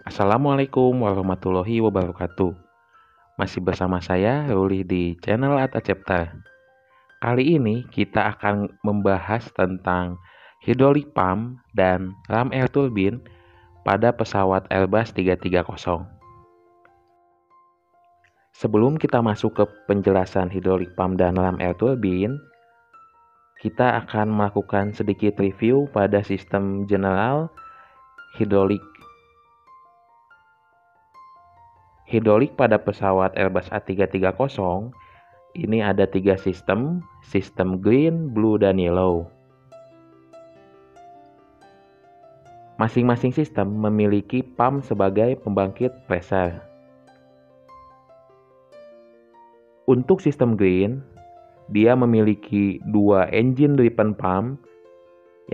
Assalamualaikum warahmatullahi wabarakatuh. Masih bersama saya Ruli di channel Ata Chapter. Kali ini kita akan membahas tentang hydraulic pump dan ram air turbine pada pesawat Airbus 330. Sebelum kita masuk ke penjelasan hydraulic pump dan ram air turbine, kita akan melakukan sedikit review pada sistem general hydraulic pada pesawat Airbus A330. Ini ada 3 sistem green, blue, dan yellow. Masing-masing sistem memiliki pump sebagai pembangkit pressure. Untuk sistem green, dia memiliki 2 engine driven pump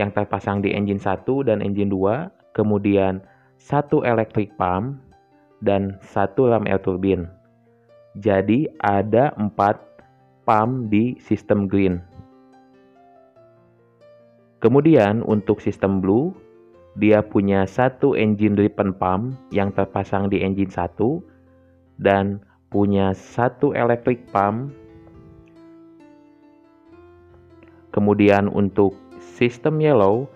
yang terpasang di engine 1 dan engine 2, kemudian 1 electric pump dan 1 ram air turbine. Jadi ada 4 pump di sistem green. Kemudian untuk sistem blue, dia punya 1 engine driven pump yang terpasang di engine 1 dan punya 1 electric pump. Kemudian untuk sistem yellow,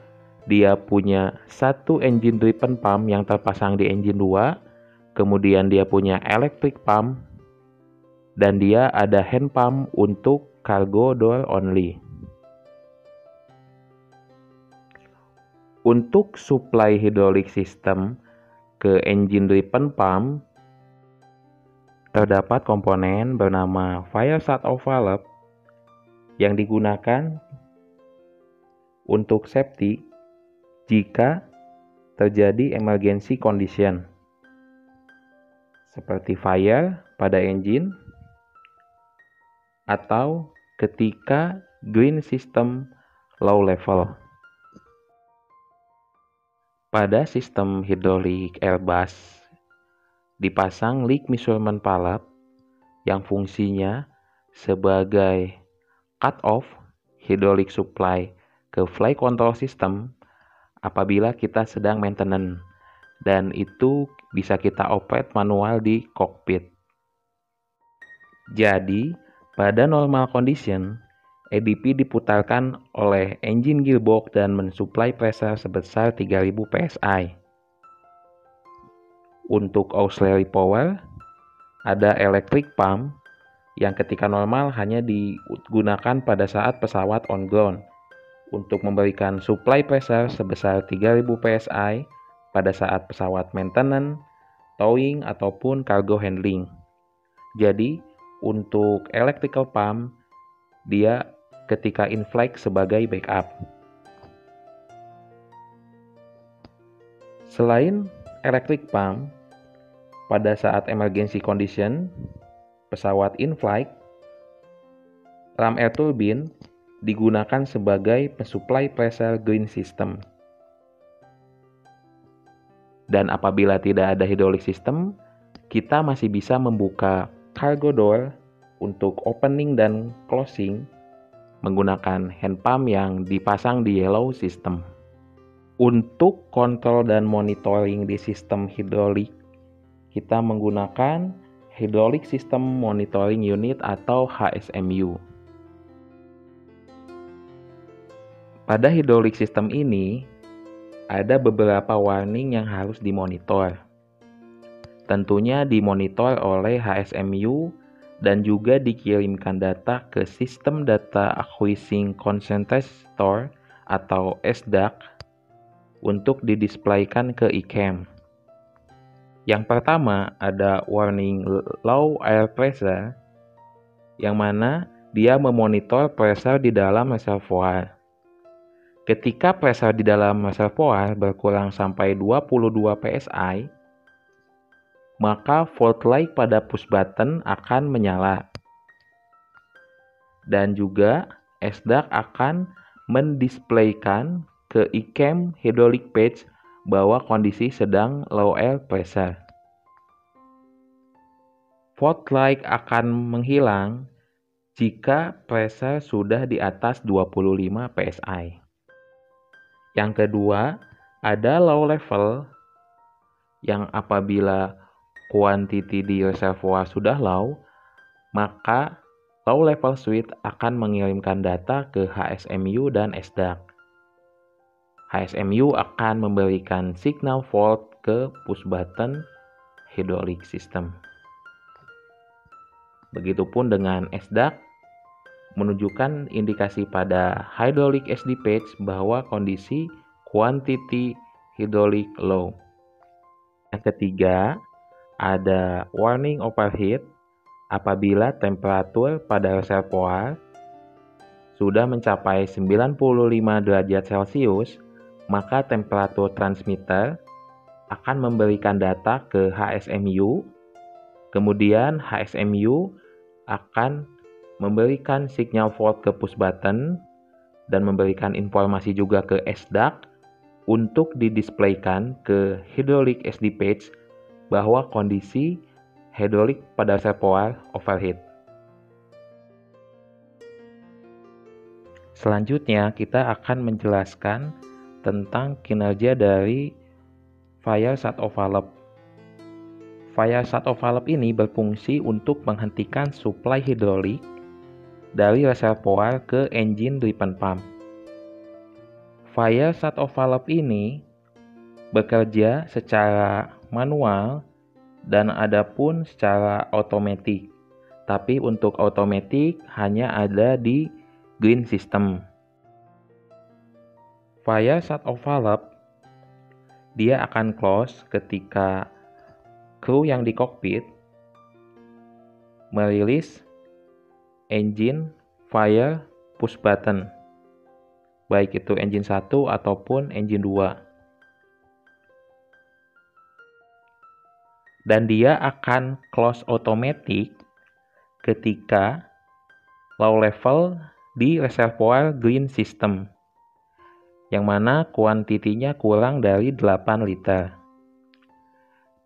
dia punya 1 engine driven pump yang terpasang di engine 2, kemudian dia punya electric pump, dan dia ada hand pump untuk cargo door only. Untuk supply hydraulic system ke engine driven pump, terdapat komponen bernama fire shut-off valve yang digunakan untuk safety jika terjadi emergency condition, seperti fire pada engine atau ketika green system low level. Pada sistem hidrolik Airbus dipasang leak measurement valve yang fungsinya sebagai cut-off hydraulic supply ke flight control system apabila kita sedang maintenance, dan itu bisa kita operate manual di cockpit. Jadi, pada normal condition, ADP diputarkan oleh engine gearbox dan mensuplai pressure sebesar 3000 psi. Untuk auxiliary power, ada electric pump yang ketika normal hanya digunakan pada saat pesawat on ground untuk memberikan supply pressure sebesar 3000 psi pada saat pesawat maintenance, towing, ataupun cargo handling. Jadi, untuk electrical pump, dia ketika in flight sebagai backup. Selain electric pump, pada saat emergency condition, pesawat in flight, ram air turbine digunakan sebagai pensuplai pressure green system. Dan apabila tidak ada hydraulic system, kita masih bisa membuka cargo door untuk opening dan closing menggunakan hand pump yang dipasang di yellow system. Untuk kontrol dan monitoring di sistem hidrolik, kita menggunakan Hydraulic System Monitoring Unit atau HSMU. Pada hydraulic system ini, ada beberapa warning yang harus dimonitor. Tentunya dimonitor oleh HSMU dan juga dikirimkan data ke System Data Acquisition Concentrate Store atau SDAC untuk didisplaykan ke iCam. Yang pertama ada warning low air pressure, yang mana dia memonitor pressure di dalam reservoir. Ketika pressure di dalam reservoir berkurang sampai 22 psi, maka fault light pada push button akan menyala. Dan juga SDAC akan mendisplaykan ke iCam hydraulic page bahwa kondisi sedang low air pressure. Fault light akan menghilang jika pressure sudah di atas 25 psi. Yang kedua, ada low level yang apabila quantity di reservoir sudah low, maka low level switch akan mengirimkan data ke HSMU dan SDAC. HSMU akan memberikan signal fault ke push button hydraulic system. Begitupun dengan SDAC, menunjukkan indikasi pada hydraulic SD page bahwa kondisi quantity hydraulic low. Yang ketiga, ada warning overheat apabila temperatur pada reservoir sudah mencapai 95 derajat Celcius, maka temperatur transmitter akan memberikan data ke HSMU, kemudian HSMU akan memberikan signal fault ke push button dan memberikan informasi juga ke SDAC untuk didisplaykan ke hydraulic SD page bahwa kondisi hydraulik pada reservoir overheat. Selanjutnya kita akan menjelaskan tentang kinerja dari fire shut-off valve. Fire shut-off valve ini berfungsi untuk menghentikan suplai hidrolik dari reservoir ke engine driven pump. Fire shut-off valve ini bekerja secara manual dan ada pun secara otomatis. Tapi untuk otomatis hanya ada di green system. Fire shut-off valve dia akan close ketika kru yang di kokpit merilis engine fire push button, baik itu engine 1 ataupun engine 2. Dan dia akan close automatic ketika low level di reservoir green system, yang mana kuantitinya kurang dari 8 liter.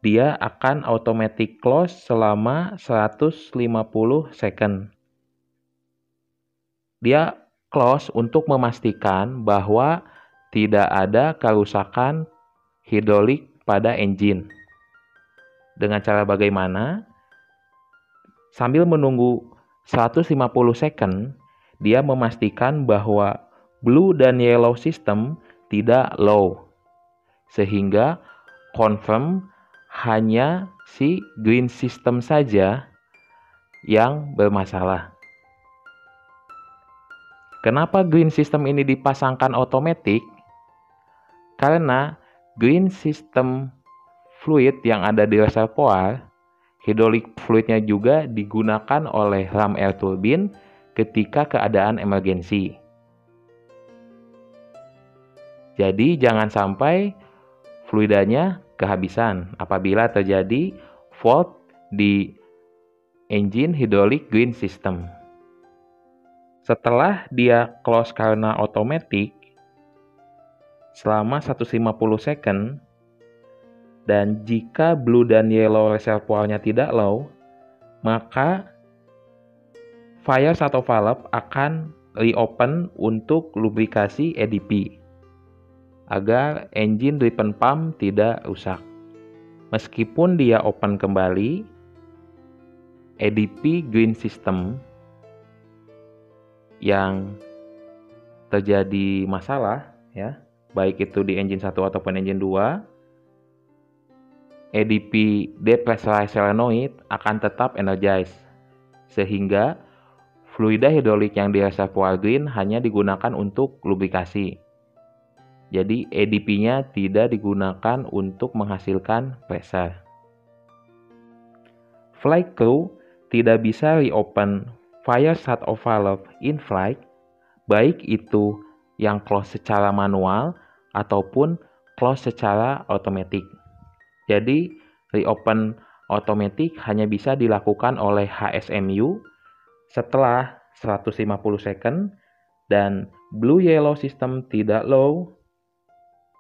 Dia akan automatic close selama 150 second. Dia close untuk memastikan bahwa tidak ada kerusakan hidrolik pada engine. Dengan cara bagaimana? Sambil menunggu 150 second, dia memastikan bahwa blue dan yellow system tidak low. Sehingga confirm hanya si green system saja yang bermasalah. Kenapa green system ini dipasangkan otomatis? Karena green system fluid yang ada di reservoir, hidrolik fluidnya juga digunakan oleh ram air turbine ketika keadaan emergensi. Jadi jangan sampai fluidanya kehabisan apabila terjadi fault di engine hidrolik green system. Setelah dia close karena otomatis selama 150 second, dan jika blue dan yellow reservoirnya tidak low, maka fire shut-off valve akan reopen untuk lubrikasi EDP agar engine driven pump tidak rusak. Meskipun dia open kembali, EDP green system yang terjadi masalah ya, baik itu di engine 1 ataupun engine 2, EDP depressurized solenoid akan tetap energized, sehingga fluida hidrolik yang di reservoir green hanya digunakan untuk lubrikasi. Jadi EDP-nya tidak digunakan untuk menghasilkan pressure. Flight crew tidak bisa reopen fire shut-off valve in flight, baik itu yang close secara manual ataupun close secara otomatis. Jadi reopen otomatis hanya bisa dilakukan oleh HSMU setelah 150 second, dan blue yellow system tidak low,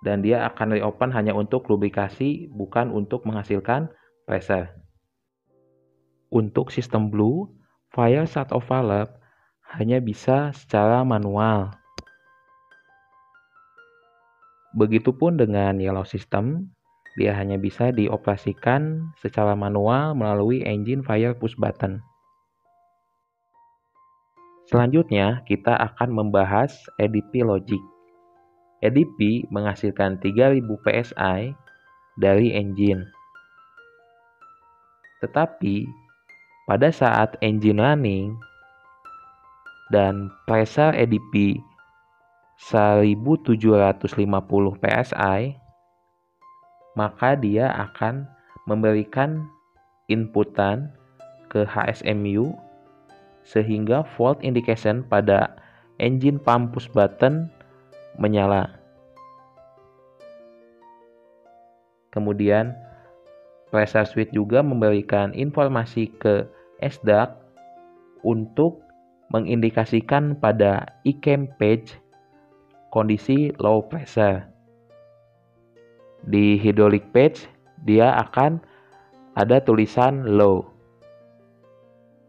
dan dia akan reopen hanya untuk lubrikasi, bukan untuk menghasilkan pressure. Untuk sistem blue, fire shut-off valve hanya bisa secara manual. Begitupun dengan yellow system, dia hanya bisa dioperasikan secara manual melalui engine fire push button. Selanjutnya, kita akan membahas EDP logic. EDP menghasilkan 3000 PSI dari engine. Tetapi, pada saat engine running dan pressure EDP 1750 PSI, maka dia akan memberikan inputan ke HSMU sehingga fault indication pada engine pump push button menyala. Kemudian pressure switch juga memberikan informasi ke SDUC untuk mengindikasikan pada ECAM page kondisi low pressure. Di hydraulic page dia akan ada tulisan low.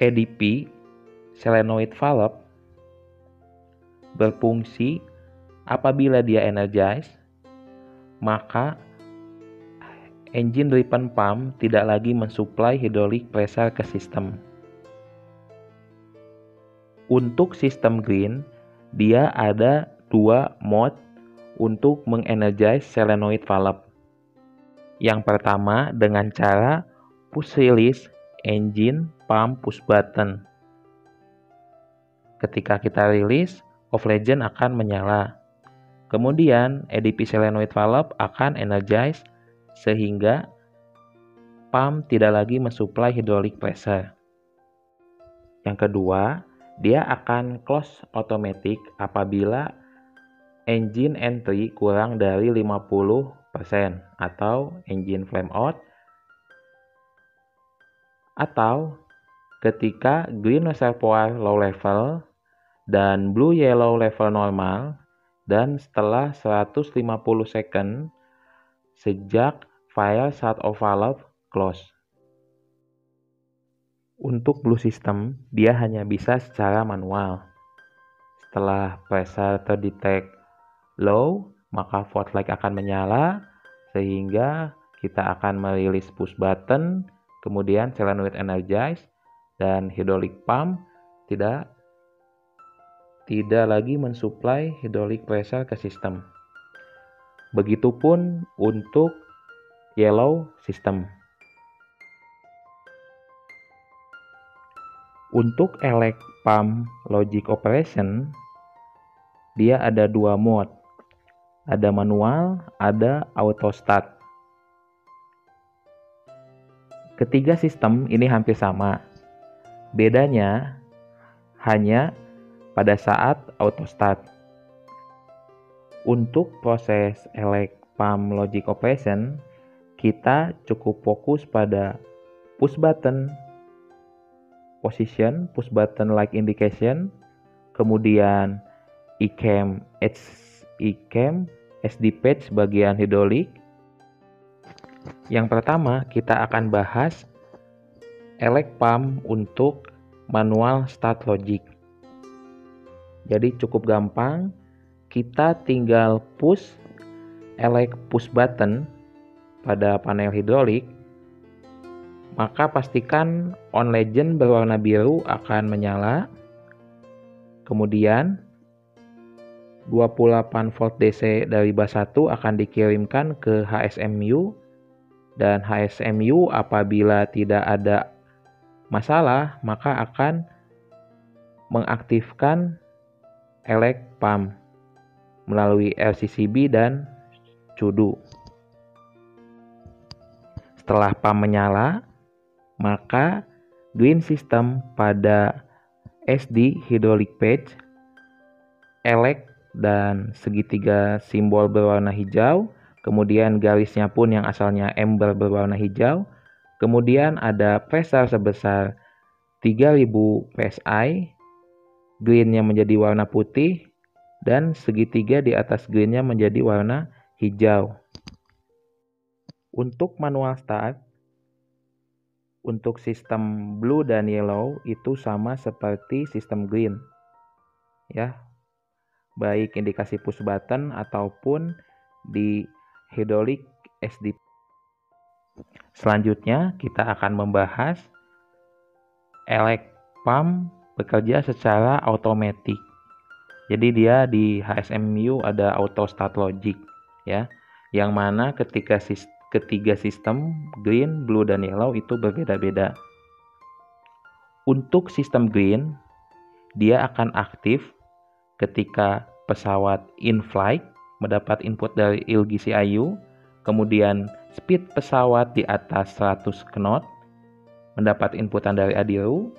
EDP solenoid valve berfungsi apabila dia energized, maka engine driven pump tidak lagi mensuplai hydraulic pressure ke sistem. Untuk sistem green, dia ada dua mode untuk mengenergize solenoid valve. Yang pertama dengan cara push release engine pump push button. Ketika kita rilis, off legend akan menyala. Kemudian EDP solenoid valve akan energize sehingga pump tidak lagi mensuplai hydraulic pressure. Yang kedua, dia akan close automatic apabila engine entry kurang dari 50% atau engine flame out, atau ketika green reservoir low level dan blue yellow level normal, dan setelah 150 second sejak fire shut-off valve close. Untuk blue system, dia hanya bisa secara manual. Setelah pressure terdetek low, maka fault light akan menyala sehingga kita akan merilis push button, kemudian solenoid energize, dan hydraulic pump tidak lagi mensuplai hydraulic pressure ke sistem. Begitupun untuk yellow system. Untuk elect pump logic operation, dia ada dua mode. Ada manual, ada auto start. Ketiga sistem ini hampir sama. Bedanya hanya pada saat auto start. Untuk proses elect pump logic operation, kita cukup fokus pada push button position, push button light indication, kemudian ECAM, SD page bagian hidrolik. Yang pertama, kita akan bahas elect pump untuk manual start logic. Jadi cukup gampang, kita tinggal push elect push button pada panel hidrolik, maka pastikan on legend berwarna biru akan menyala. Kemudian 28 volt DC dari bus 1 akan dikirimkan ke HSMU, dan HSMU apabila tidak ada masalah maka akan mengaktifkan elect pump melalui RCCB dan CUDU. Setelah pump menyala, maka green system pada SD hydraulic page, elect dan segitiga simbol berwarna hijau, kemudian garisnya pun yang asalnya ember berwarna hijau, kemudian ada pressure sebesar 3000 PSI, greennya menjadi warna putih, dan segitiga di atas greennya menjadi warna hijau. Untuk manual start, untuk sistem blue dan yellow itu sama seperti sistem green, ya, baik indikasi push button ataupun di hydraulic SD. Selanjutnya kita akan membahas elect pump bekerja secara otomatis. Jadi dia di HSMU ada auto start logic, ya, yang mana ketiga sistem green, blue, dan yellow itu berbeda-beda. Untuk sistem green, dia akan aktif ketika pesawat in flight mendapat input dari ILGCIU, kemudian speed pesawat di atas 100 knot mendapat inputan dari ADIRU,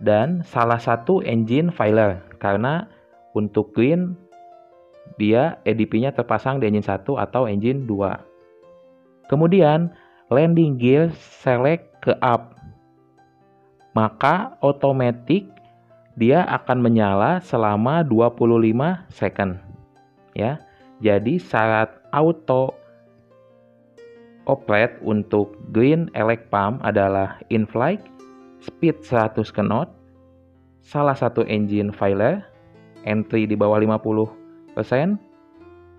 dan salah satu engine failure karena untuk green dia ADP-nya terpasang di engine 1 atau engine 2. Kemudian landing gear select ke up, maka otomatis dia akan menyala selama 25 second, ya. Jadi syarat auto operate untuk green elect pump adalah in flight, speed 100 knot, salah satu engine failure, entry di bawah 50%,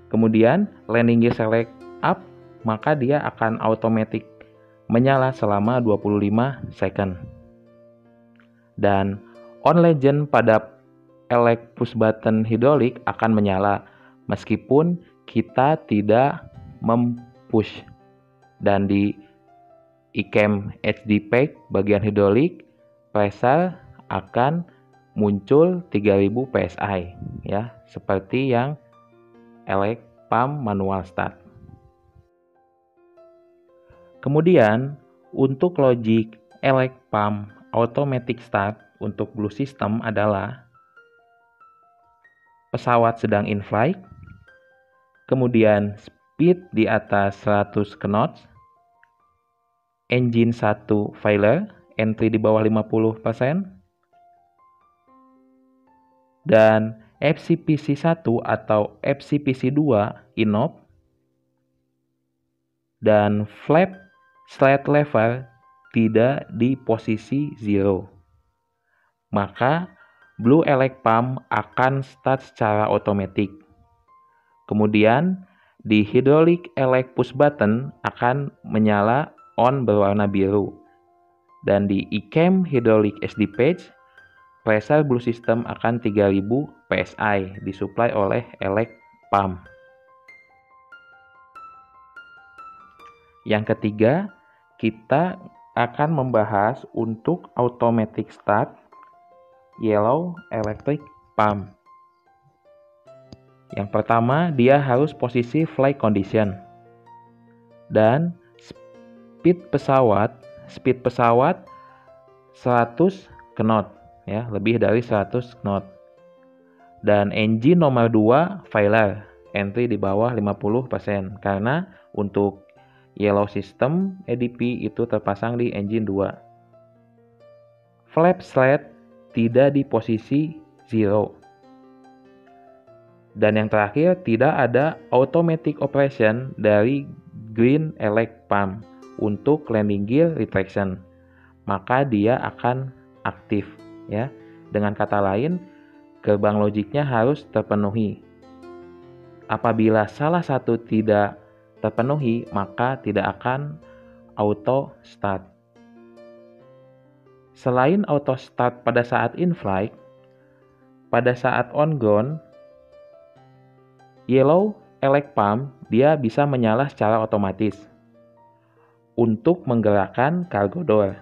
kemudian landing gear select up, maka dia akan otomatis menyala selama 25 second. Dan on legend pada elect push button hidrolik akan menyala meskipun kita tidak mempush. Dan di iCam HD pack bagian hidrolik, pressure akan muncul 3000 PSI, ya, seperti yang elect pump manual start. Kemudian untuk logic elect pump automatic start untuk blue system adalah pesawat sedang in flight, kemudian speed di atas 100 knots, engine 1 failure, entry di bawah 50%, dan FCPC 1 atau FCPC 2 inop, dan flap slide level tidak di posisi 0. Maka blue elect pump akan start secara otomatis. Kemudian di hydraulic elect push button akan menyala on berwarna biru. Dan di iCam hydraulic SD page, pressure blue system akan 3000 PSI disuplai oleh elect pump. Yang ketiga, kita akan membahas untuk automatic start yellow electric pump. Yang pertama, dia harus posisi flight condition. Dan speed pesawat 100 knot, ya, lebih dari 100 knot. Dan engine nomor 2 failure, entry di bawah 50% karena untuk yellow system ADP itu terpasang di engine 2. Flap slide tidak di posisi 0. Dan yang terakhir, tidak ada automatic operation dari green elect pump untuk landing gear retraction. Maka dia akan aktif, ya. Dengan kata lain, gerbang logiknya harus terpenuhi. Apabila salah satu tidak terpenuhi, maka tidak akan auto start. Selain auto start pada saat in flight, pada saat on ground, yellow elect pump dia bisa menyala secara otomatis untuk menggerakkan cargo door.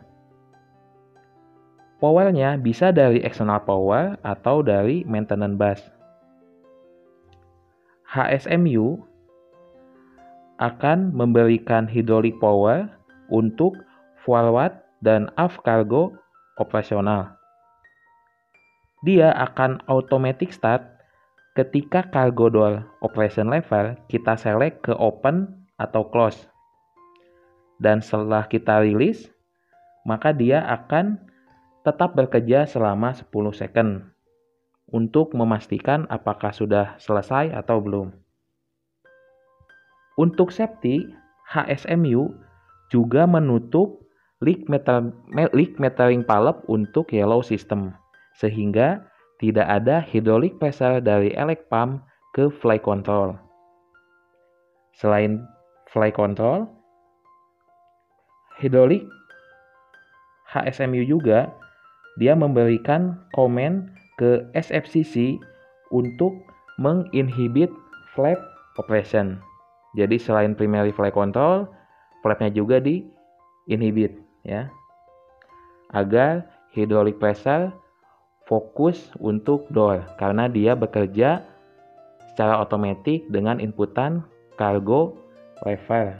Powernya bisa dari external power atau dari maintenance bus. HSMU akan memberikan hydraulic power untuk forward dan aft cargo operasional. Dia akan automatic start ketika cargo door operation level kita select ke open atau close. Dan setelah kita rilis, maka dia akan tetap bekerja selama 10 second. untuk memastikan apakah sudah selesai atau belum. Untuk safety, HSMU juga menutup leak metering valve untuk yellow system, sehingga tidak ada hydraulic pressure dari elect pump ke fly control. Selain fly control, hydraulic HSMU juga dia memberikan komen ke SFCC untuk menginhibit flap operation. Jadi selain primary fly control, flapnya juga di-inhibit ya. Agar hydraulic pressure fokus untuk door karena dia bekerja secara otomatis dengan inputan cargo level.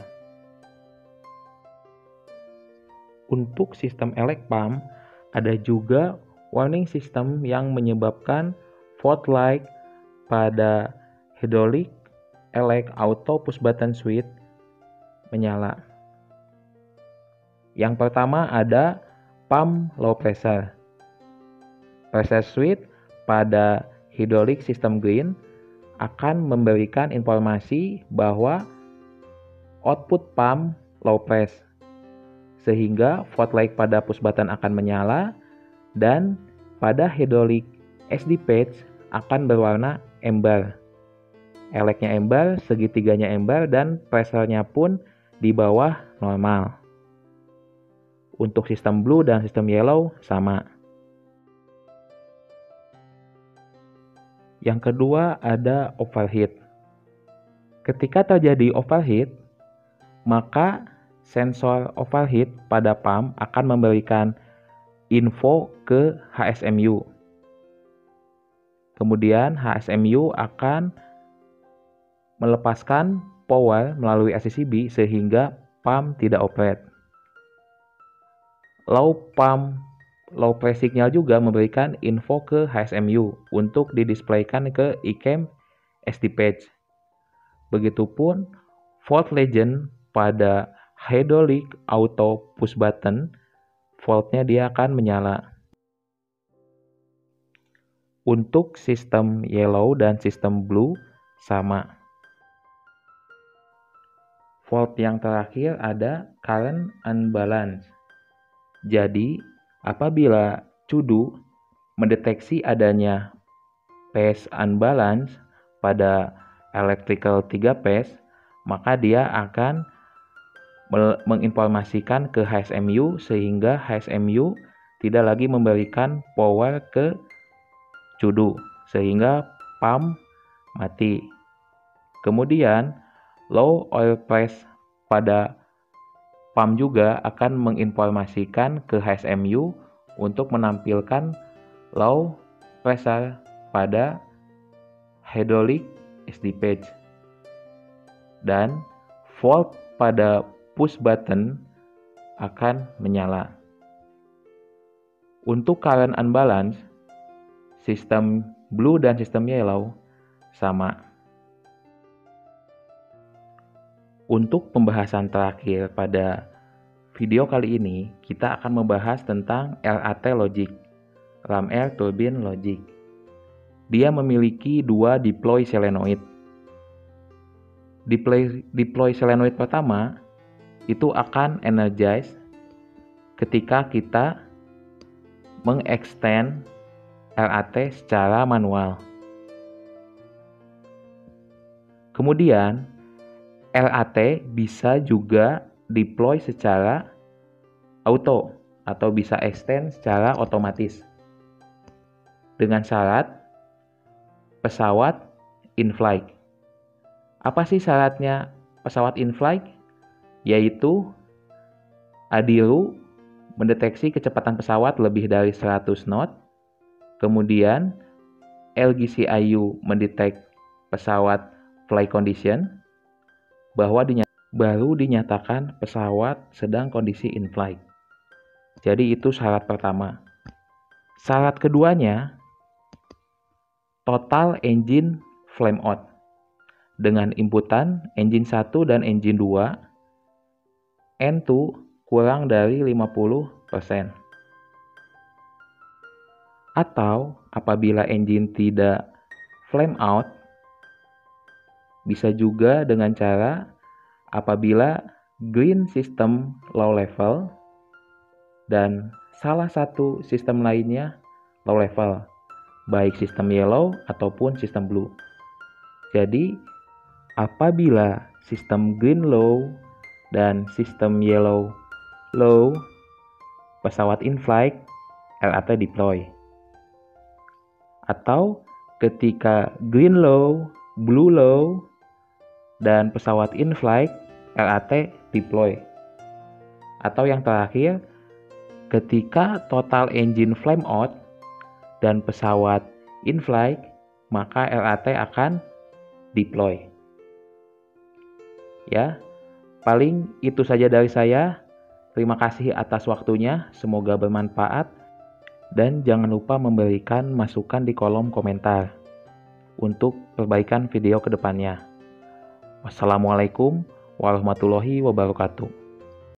Untuk sistem elect pump ada juga warning system yang menyebabkan fault light pada hydraulic elect auto push button switch menyala. Yang pertama ada pump low pressure. Pressure switch pada hydraulic system green akan memberikan informasi bahwa output pump low press, sehingga fault light pada push button akan menyala dan pada hydraulic SD patch akan berwarna amber. Eleknya amber, segitiganya amber, dan pressure-nya pun di bawah normal. Untuk sistem blue dan sistem yellow sama. Yang kedua ada overheat. Ketika terjadi overheat, maka sensor overheat pada pump akan memberikan info ke HSMU. Kemudian HSMU akan melepaskan power melalui ACCB sehingga pump tidak operate. Low press signal juga memberikan info ke HSMU untuk didisplaykan ke iCam SD patch. Begitupun fault legend pada hydraulic auto push button, faultnya dia akan menyala. Untuk sistem yellow dan sistem blue sama. Fault yang terakhir ada current unbalance. Jadi, apabila CUDU mendeteksi adanya phase unbalance pada electrical 3 phase, maka dia akan menginformasikan ke HSMU sehingga HSMU tidak lagi memberikan power ke CUDU sehingga pump mati. Kemudian low oil price pada pump juga akan menginformasikan ke HSMU untuk menampilkan low pressure pada hydraulic SD patch. Dan fault pada push button akan menyala. Untuk current unbalance, sistem blue dan sistem yellow sama. Untuk pembahasan terakhir pada video kali ini, kita akan membahas tentang LAT logic, ram air turbine logic. Dia memiliki dua deploy solenoid. Deploy solenoid pertama itu akan energize ketika kita mengextend LAT secara manual. Kemudian LAT bisa juga deploy secara auto atau bisa extend secara otomatis dengan syarat pesawat in-flight. Apa sih syaratnya pesawat in-flight? Yaitu ADIRU mendeteksi kecepatan pesawat lebih dari 100 knot, kemudian LGCIU mendetek pesawat flight condition, baru dinyatakan pesawat sedang kondisi in-flight. Jadi itu syarat pertama. Syarat keduanya, total engine flame out. Dengan inputan engine 1 dan engine 2, N2 kurang dari 50%. Atau apabila engine tidak flame out, bisa juga dengan cara apabila green sistem low level dan salah satu sistem lainnya low level, baik sistem yellow ataupun sistem blue. Jadi, apabila sistem green low dan sistem yellow low, pesawat in-flight LAT deploy. Atau ketika green low, blue low, dan pesawat in-flight LAT deploy. Atau yang terakhir, ketika total engine flame out dan pesawat in-flight, maka LAT akan deploy. Ya, paling itu saja dari saya. Terima kasih atas waktunya, semoga bermanfaat. Dan jangan lupa memberikan masukan di kolom komentar untuk perbaikan video ke depannya. Wassalamualaikum warahmatullahi wabarakatuh.